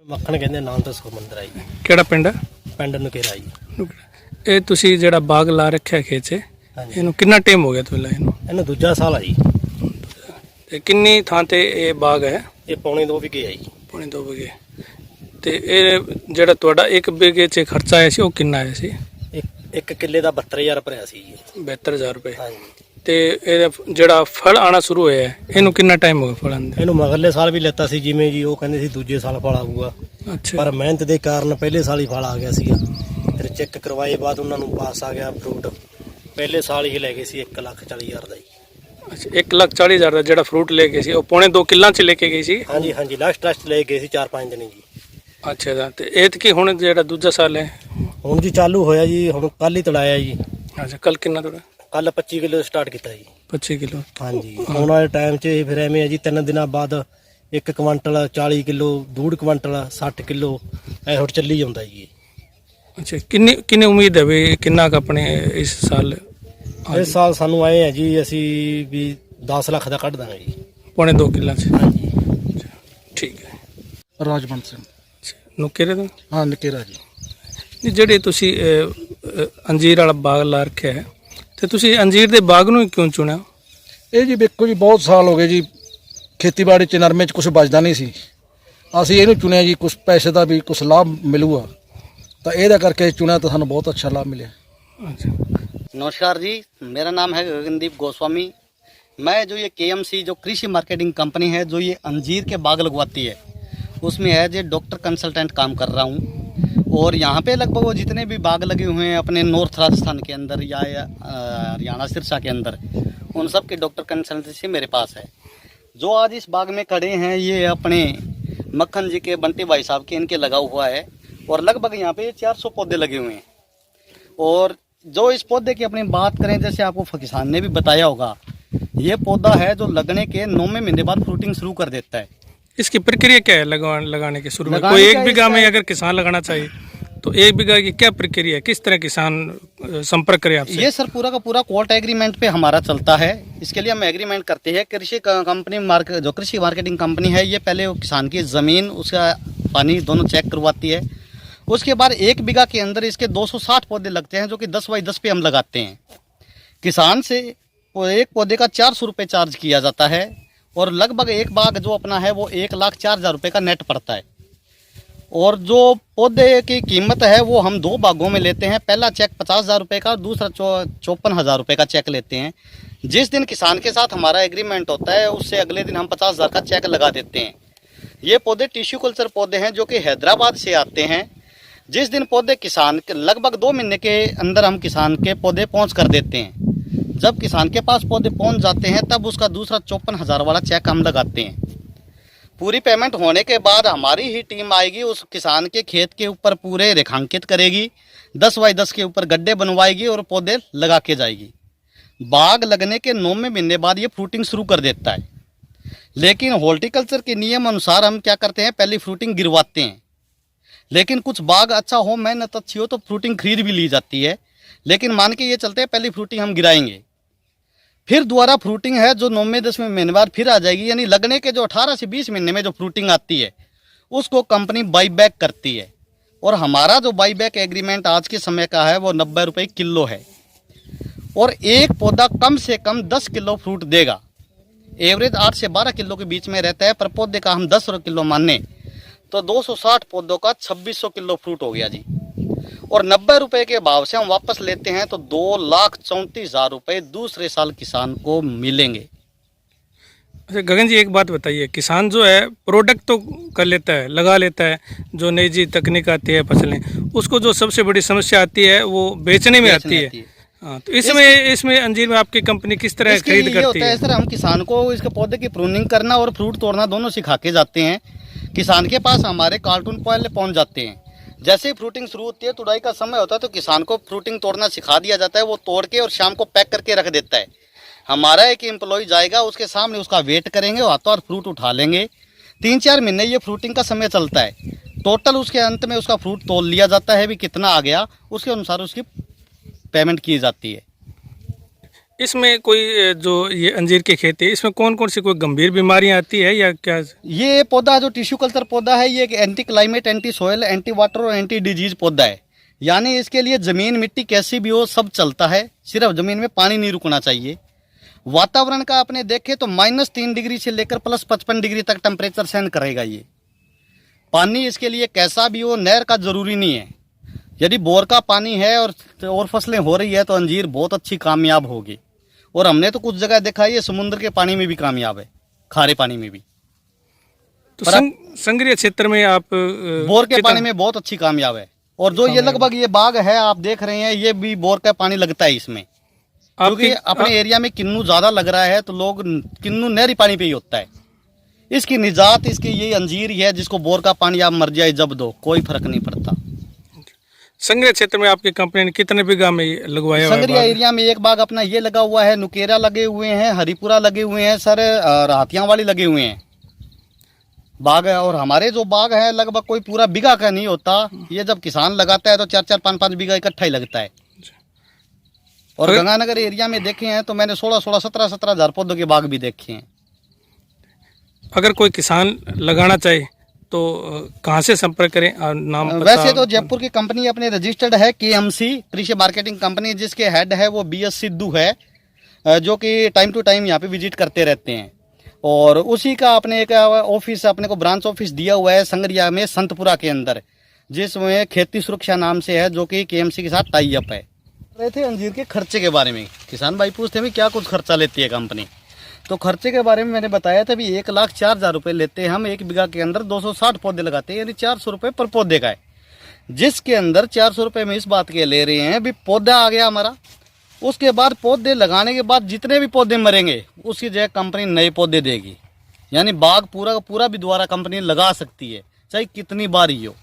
ਮੱਖਣ ਕਹਿੰਦੇ ਨਾਮ ਤਾਂ ਸੁਖਮੰਦਰ ਆ ਜੀ। ਕਿਹੜਾ ਪਿੰਡ ਹੈ? ਪਿੰਡ ਨਕੇਰਾ ਜੀ। ਇਹ ਤੁਸੀਂ ਜਿਹੜਾ ਬਾਗ ਲਾ ਰੱਖਿਆ ਖੇਤ 'ਚ, ਹਾਂਜੀ, ਇਹਨੂੰ ਕਿੰਨਾ ਟਾਈਮ ਹੋ ਗਿਆ ਤੁਹਾਨੂੰ ਇਹਨੂੰ? ਇਹਨੂੰ ਦੂਜਾ ਸਾਲ ਆ ਜੀ। ਤੇ ਕਿੰਨੀ ਥਾਂ ਤੇ ਇਹ ਬਾਗ ਹੈ? ਇਹ ਪੌਣੇ 2 ਵਿਗੇ ਆ ਜੀ। ਪੌਣੇ 2 ਵਿਗੇ। ਤੇ ਇਹ ਜਿਹੜਾ ਤੁਹਾਡਾ 1 ਵਿਗੇ 'ਚ ਖਰਚਾ ਆਇਆ ਸੀ ਉਹ ਕਿੰਨਾ ਆਇਆ ਸੀ? ਇੱਕ ਕਿੱਲੇ ਦਾ 72000 ਭਰਿਆ ਸੀ ਜੀ। 72000 ਰੁਪਏ। ਹਾਂਜੀ। ਤੇ ਇਹਦਾ ਜਿਹੜਾ ਫਲ ਆਣਾ ਸ਼ੁਰੂ ਹੋਇਆ ਹੈ, ਇਹਨੂੰ ਕਿੰਨਾ ਟਾਈਮ ਹੋ ਗਿਆ ਫਲ ਆਉਂਦੇ? ਇਹਨੂੰ ਮਗਰਲੇ ਸਾਲ ਵੀ ਲੈਤਾ ਸੀ, ਜਿਵੇਂ ਜੀ ਉਹ ਕਹਿੰਦੇ ਸੀ ਦੂਜੇ ਸਾਲ ਫਲ ਆਊਗਾ, ਅੱਛਾ। ਪਰ ਮਿਹਨਤ ਦੇ ਕਾਰਨ ਪਹਿਲੇ ਸਾਲ ਹੀ ਫਲ ਆ ਗਿਆ ਸੀਗਾ। ਫਿਰ ਚੈੱਕ ਕਰਵਾਏ ਬਾਅਦ ਉਹਨਾਂ ਨੂੰ ਪਾਸ ਆ ਗਿਆ ਫਰੂਟ। ਪਹਿਲੇ ਸਾਲ ਹੀ ਲੈ ਗਏ ਸੀ 1,40,000 ਦਾ ਜੀ। ਅੱਛਾ, 1,40,000 ਦਾ ਜਿਹੜਾ ਫਰੂਟ ਲੈ ਗਏ ਸੀ ਉਹ ਪੌਣੇ 2 ਕਿੱਲਾਂ 'ਚ ਲੈ ਕੇ ਗਏ ਸੀ? ਹਾਂਜੀ ਹਾਂਜੀ, ਲਾਸਟ ਲੈ ਗਏ ਸੀ 4-5 ਦਿਨ ਜੀ। ਅੱਛਾ ਦਾ। ਤੇ ਐਤਕੀ ਹੁਣ ਜਿਹੜਾ ਦੂਜਾ ਸਾਲ ਹੈ ਹੁਣ ਜੀ ਚਾਲੂ ਹੋਇਆ ਜੀ, ਹੁਣ ਕੱਲ ਹੀ ਤੜਾਇਆ ਜੀ। ਅੱਛਾ, ਕੱਲ ਕਿੰਨਾ ਤੁਹਾਡਾ? ਕੱਲ 25 ਕਿਲੋ ਸਟਾਰਟ ਕੀਤਾ ਜੀ। 25 ਕਿਲੋ। ਹਾਂਜੀ, ਆਉਣ ਵਾਲੇ ਟਾਈਮ 'ਚ ਫਿਰ ਐਵੇਂ ਹੈ ਜੀ, 3 ਦਿਨਾਂ ਬਾਅਦ 1 ਕੁਇੰਟਲ 40 ਕਿਲੋ, 1.5 ਕੁਇੰਟਲ 60 ਕਿਲੋ ਇਹ ਹੁਣ ਚੱਲੀ ਜਾਂਦਾ ਜੀ। ਅੱਛਾ, ਕਿੰਨੀ ਉਮੀਦ ਹੈ ਵੀ ਕਿੰਨਾ ਕੁ ਆਪਣੇ ਇਸ ਸਾਲ? ਇਸ ਸਾਲ ਸਾਨੂੰ ਆਏ ਹੈ ਜੀ, ਅਸੀਂ ਵੀ 10 ਲੱਖ ਦਾ ਕੱਢ ਦਾਂਗੇ ਜੀ। ਪੌਣੇ 2 ਕਿੱਲਾਂ 'ਚ? ਹਾਂਜੀ ਠੀਕ ਹੈ। ਰਾਜਵੰਤ ਸਿੰਘ। ਨੁਕੇਰੇ ਤੋਂ? ਹਾਂ, ਨਕੇਰਾ ਜੀ। ਨਹੀਂ, ਜਿਹੜੇ ਤੁਸੀਂ ਅੰਜੀਰ ਵਾਲਾ ਬਾਗ ਲਾ ਰੱਖਿਆ ਹੈ, ਤੇ ਤੁਸੀਂ ਅੰਜੀਰ ਦੇ ਬਾਗ ਨੂੰ ਹੀ ਕਿਉਂ ਚੁਣਿਆ? ਇਹ ਜੀ ਵੇਖੋ ਜੀ, ਬਹੁਤ ਸਾਲ ਹੋ ਗਏ ਜੀ ਖੇਤੀਬਾੜੀ 'ਚ, ਨਰਮੇ 'ਚ ਕੁਝ ਬਚਦਾ ਨਹੀਂ ਸੀ। ਅਸੀਂ ਇਹਨੂੰ ਚੁਣਿਆ ਜੀ, ਕੁਝ ਪੈਸੇ ਦਾ ਵੀ ਕੁਝ ਲਾਭ ਮਿਲੂਗਾ, ਤਾਂ ਇਹਦਾ ਕਰਕੇ ਚੁਣਿਆ, ਤਾਂ ਸਾਨੂੰ ਬਹੁਤ ਅੱਛਾ ਲਾਭ ਮਿਲਿਆ। अच्छा। नमस्कार जी, मेरा नाम है गगनदीप गोस्वामी। मैं जो ये KMC जो कृषि मार्केटिंग कंपनी है जो ये अंजीर के बाग लगवाती है, उसमें एज ए डॉक्टर कंसल्टेंट काम कर रहा हूँ। और यहाँ पे लगभग वो जितने भी बाग लगे हुए हैं अपने नॉर्थ राजस्थान के अंदर या हरियाणा सिरसा के अंदर, उन सब के डॉक्टर कंसल्टेंसी मेरे पास है। जो आज इस बाग में खड़े हैं ये अपने मक्खन जी के बंटी भाई साहब के इनके लगा हुआ है, और लगभग यहाँ पे 400 पौधे लगे हुए हैं। और जो इस पौधे की अपनी बात करें, जैसे आपको किसान ने भी बताया होगा, ये पौधा है जो लगने के 9वें महीने बाद फ्रूटिंग शुरू कर देता है। इसकी प्रक्रिया क्या है लगाने के शुरू में? लगाने कोई का 1 बीघा में अगर किसान लगाना चाहिए तो 1 बीघा की क्या प्रक्रिया है? किस तरह किसान संपर्क करे आपसे? ये सर पूरा का पूरा कोर्ट एग्रीमेंट पे हमारा चलता है। इसके लिए हम एग्रीमेंट करते हैं। कृषि कंपनी जो कृषि मार्केटिंग कंपनी है, ये पहले किसान की ज़मीन, उसका पानी दोनों चेक करवाती है। उसके बाद 1 बीघा के अंदर इसके 260 पौधे लगते हैं, जो कि 10 बाई 10 पे हम लगाते हैं। किसान से एक पौधे का 400 रुपये चार्ज किया जाता है, और लगभग एक बाग जो अपना है वो 1,04,000 रुपये का नेट पड़ता है। और जो पौधे की कीमत है वो हम 2 बागों में लेते हैं। पहला चेक 50,000 रुपये का, दूसरा 54,000 रुपये का चेक लेते हैं। जिस दिन किसान के साथ हमारा एग्रीमेंट होता है, उससे अगले दिन हम 50,000 का चेक लगा देते हैं। ये पौधे टिश्यू कल्चर पौधे हैं जो कि हैदराबाद से आते हैं। जिस दिन पौधे किसान के लगभग 2 महीने के अंदर हम किसान के पौधे पहुंच कर देते हैं। जब किसान के पास पौधे पहुंच जाते हैं, तब उसका दूसरा 54,000 वाला चेक हम लगाते हैं। पूरी पेमेंट होने के बाद हमारी ही टीम आएगी, उस किसान के खेत के ऊपर पूरे रेखांकित करेगी, 10 बाई 10 के ऊपर गड्ढे बनवाएगी और पौधे लगा के जाएगी। बाग लगने के 9वें महीने बाद ये फ्रूटिंग शुरू कर देता है। लेकिन हॉर्टिकल्चर के नियम अनुसार हम क्या करते हैं, पहली फ्रूटिंग गिरवाते हैं। लेकिन कुछ बाग अच्छा हो, मेहनत अच्छी हो, तो फ्रूटिंग खरीद भी ली जाती है। लेकिन मान के ये चलते हैं पहली फ्रूटिंग हम गिराएंगे, फिर दोबारा फ्रूटिंग है जो 9वें-10वें महीने बाद फिर आ जाएगी। यानी लगने के जो 18 से 20 महीने में जो फ्रूटिंग आती है, उसको कंपनी बाई बैक करती है। और हमारा जो बाई बैक एग्रीमेंट आज के समय का है वो 90 रुपये किलो है। और एक पौधा कम से कम 10 किलो फ्रूट देगा। एवरेज 8 से 12 किलो के बीच में रहता है, पर पौधे का हम 10 किलो माने तो 260 पौधों का 2600 किलो फ्रूट हो गया जी। और 90 रुपये के भाव से हम वापस लेते हैं तो 2,34,000 रुपये दूसरे साल किसान को मिलेंगे। अच्छा गगन जी, एक बात बताइए, किसान जो है प्रोडक्ट तो कर लेता है, लगा लेता है, जो नई जी तकनीक आती है फसलें, उसको जो सबसे बड़ी समस्या आती है वो बेचने में आती है। हाँ, तो इसमें अंजीर में आपकी कंपनी किस तरह खरीद करती है? सर, हम किसान को इसके पौधे की प्रूनिंग करना और फ्रूट तोड़ना दोनों सिखा के जाते हैं। किसान के पास हमारे कार्टून पहले पहुंच जाते हैं। जैसे ही फ्रूटिंग शुरू होती है, तुड़ाई का समय होता है, तो किसान को फ्रूटिंग तोड़ना सिखा दिया जाता है। वो तोड़ के और शाम को पैक करके रख देता है। हमारा एक एम्प्लॉय जाएगा, उसके सामने उसका वेट करेंगे, हाथों और फ्रूट उठा लेंगे। 3-4 महीने ये फ्रूटिंग का समय चलता है। टोटल उसके अंत में उसका फ्रूट तोल लिया जाता है, भी कितना आ गया, उसके अनुसार उसकी पेमेंट की जाती है। इसमें कोई जो ये अंजीर की खेती है, इसमें कौन कौन सी कोई गंभीर बीमारियां आती है या क्या? ये पौधा जो टिश्यू कल्चर पौधा है, ये एक anti climate, anti soil, anti water और एंटी डिजीज पौधा है। यानी इसके लिए जमीन मिट्टी कैसी भी हो सब चलता है, सिर्फ जमीन में पानी नहीं रुकना चाहिए। वातावरण का अपने देखें तो -3 डिग्री से लेकर +55 डिग्री तक टेम्परेचर सहन करेगा ये। पानी इसके लिए कैसा भी हो, नहर का जरूरी नहीं है। यदि बोर का पानी है और फसलें हो रही है तो अंजीर बहुत अच्छी कामयाब होगी। और हमने तो कुछ जगह देखा है ये समुद्र के पानी में भी कामयाब है, खारे पानी में भी। तो संग्रीय क्षेत्र में आप बोर के पानी में बहुत अच्छी कामयाब है। और जो ये लगभग ये बाग है आप देख रहे हैं, ये भी बोर का पानी लगता है इसमें, क्योंकि अपने एरिया में किन्नू ज्यादा लग रहा है तो लोग किन्नू नहरी पानी पे ही होता है। इसकी निजात इसकी यही अंजीर ही है, जिसको बोर का पानी आप मर जाए जब दो कोई फर्क नहीं पड़ता। संग्रह क्षेत्र में आपकी कंपनी ने कितने बीघा में लगवाया हुआ है? संग्रिया एरिया में एक बाग अपना ये लगा हुआ है, नुकेरा लगे हुए हैं, हरिपुरा लगे हुए हैं सर, रातियां वाली लगे हुए हैं बाग है। और हमारे जो बाग है लगभग कोई पूरा बीघा का नहीं होता, ये जब किसान लगाता है तो 4-4, 5-5 बीघा इकट्ठा ही लगता है। और गंगानगर एरिया में देखे हैं तो मैंने 16-16, 17-17 हज़ार पौधों के बाग भी देखे हैं। अगर कोई किसान लगाना चाहे तो कहाँ से संपर्क करें? नाम वैसे तो जयपुर की कंपनी अपने रजिस्टर्ड है KMC कृषि मार्केटिंग कंपनी, जिसके हेड है वो BS सिद्धू है, जो कि टाइम टू टाइम यहाँ पे विजिट करते रहते हैं। और उसी का अपने एक ऑफिस, अपने को ब्रांच ऑफिस दिया हुआ है संग्रिया में संतपुरा के अंदर, जिसमें खेती सुरक्षा नाम से है, जो कि KMC के साथ टाई अप है। रहे थे अंजीर के खर्चे के बारे में, किसान भाई पूछते हैं क्या कुछ खर्चा लेती है कंपनी, तो खर्चे के बारे में मैंने बताया था भी 1,04,000 रुपये लेते हैं हम। 1 बीघा के अंदर 260 पौधे लगाते हैं, यानी 400 रुपये पर पौधे का है, जिसके अंदर 400 रुपये में इस बात के ले रहे हैं भी पौधा आ गया हमारा, उसके बाद पौधे लगाने के बाद जितने भी पौधे मरेंगे उसकी जगह कंपनी नए पौधे देगी। यानी बाग पूरा का पूरा भी दोबारा कंपनी लगा सकती है, चाहे कितनी बार ही हो।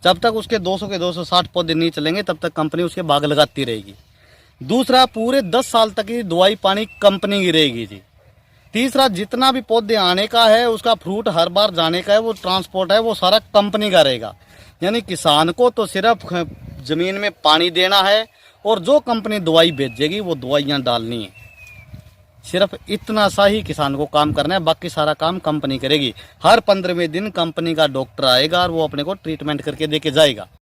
जब तक उसके 200 के 260 पौधे नहीं चलेंगे तब तक कंपनी उसके बाग लगाती रहेगी। दूसरा, पूरे 10 साल तक की दवाई पानी कंपनी की रहेगी जी। तीसरा, जितना भी पौधे आने का है उसका फ्रूट हर बार जाने का है, वो ट्रांसपोर्ट है वो सारा कंपनी का रहेगा। यानी किसान को तो सिर्फ जमीन में पानी देना है और जो कंपनी दवाई भेजेगी वो दवाइयाँ डालनी है। सिर्फ इतना सा ही किसान को काम करना है, बाकी सारा काम कंपनी करेगी। हर 15वें दिन कंपनी का डॉक्टर आएगा और वो अपने को ट्रीटमेंट करके दे के जाएगा।